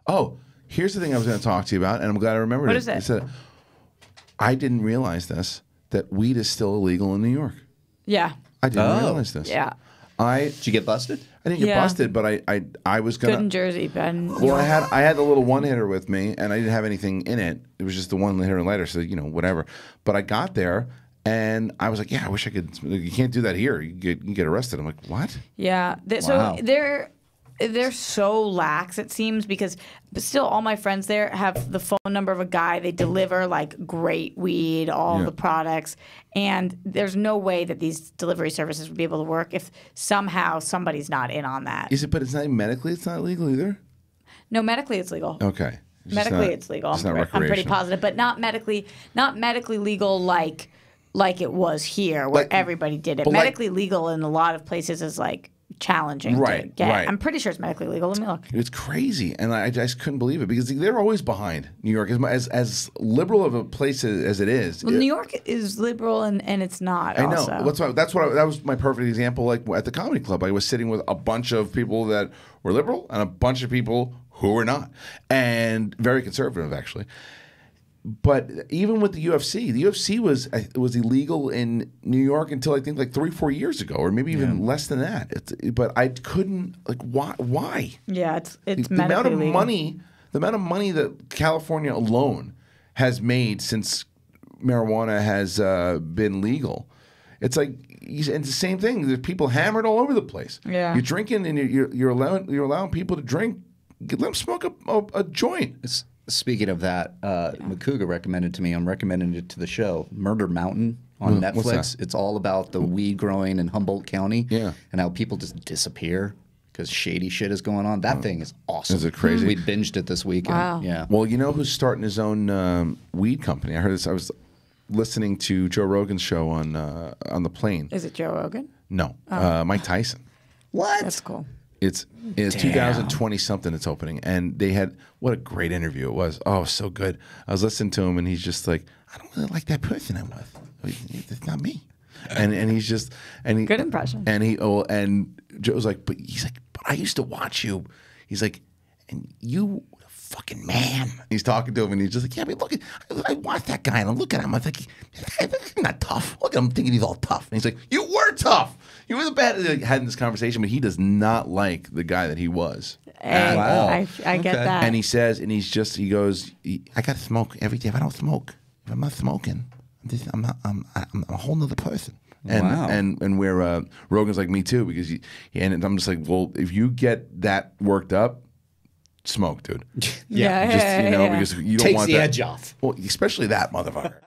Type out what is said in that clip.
Oh, here's the thing I was going to talk to you about, and I'm glad I remembered What it. is it? It said, I didn't realize this, that weed is still illegal in New York. Yeah. I didn't realize this. Yeah. Did you get busted? I didn't get busted, but I was gonna. Good in Jersey, Ben. Well, I had the little one hitter with me, and I didn't have anything in it. It was just the one hitter and lighter, so whatever. But I got there, and I was like, "Yeah, I wish I could." You can't do that here. You can get arrested. I'm like, "What?" Yeah. So they're so lax, it seems, because but still all my friends there have the phone number of a guy. They deliver like great weed, all the products, and there's no way that these delivery services would be able to work if somehow somebody's not in on that. Is it? But it's not medically. It's not legal either. No, medically it's legal. Okay. Medically it's legal. I'm pretty positive, but not medically legal like it was here where everybody did it. Medically legal in a lot of places is like challenging to get. Right. I'm pretty sure it's medically legal. Let me look. It's crazy, and I just couldn't believe it because they're always behind New York. As liberal of a place as it is. Well, New York is liberal, and it's not. I know. That was my perfect example. Like at the comedy club, I was sitting with a bunch of people that were liberal and a bunch of people who were not, and very conservative actually. But even with the UFC was illegal in New York until I think like 3-4 years ago, or maybe even less than that. But I couldn't why? Yeah, it's the amount of money, that California alone has made since marijuana has been legal. It's like it's the same thing. There's people hammered all over the place. Yeah, you're drinking and you're allowing people to drink. Let them smoke a joint. Speaking of that, Makuga recommended to me. I'm recommending it to the show. Murder Mountain on Netflix. It's all about the weed growing in Humboldt County. Yeah, and how people just disappear because shady shit is going on. That thing is awesome. Is it crazy? We binged it this weekend. Wow. Yeah. Well, you know who's starting his own weed company? I heard this. I was listening to Joe Rogan's show on the plane. Is it Joe Rogan? No, Mike Tyson. What? That's cool. It's 2020 something. It's opening, and they had what a great interview it was. Oh, so good. I was listening to him, and he's just like, I don't really like that person I'm with. It's not me. And he's just good impression. And Joe's like, but I used to watch you. He's like, and you fucking man. He's talking to him, and he's just like, yeah, but look at I watch that guy, and I look at him. I think he's not tough. Look at him, thinking he's all tough. And he's like, you were tough. You were the bad. Having this conversation, but he does not like the guy that he was. Wow. I get that. And he says, and he goes, I got to smoke every day. If I don't smoke, if I'm not smoking, I'm a whole nother person. And where Rogan's like me too, because and I'm just like, well, if you get that worked up, smoke, dude. Yeah. Because you don't Takes want the that edge off. Well, especially that motherfucker.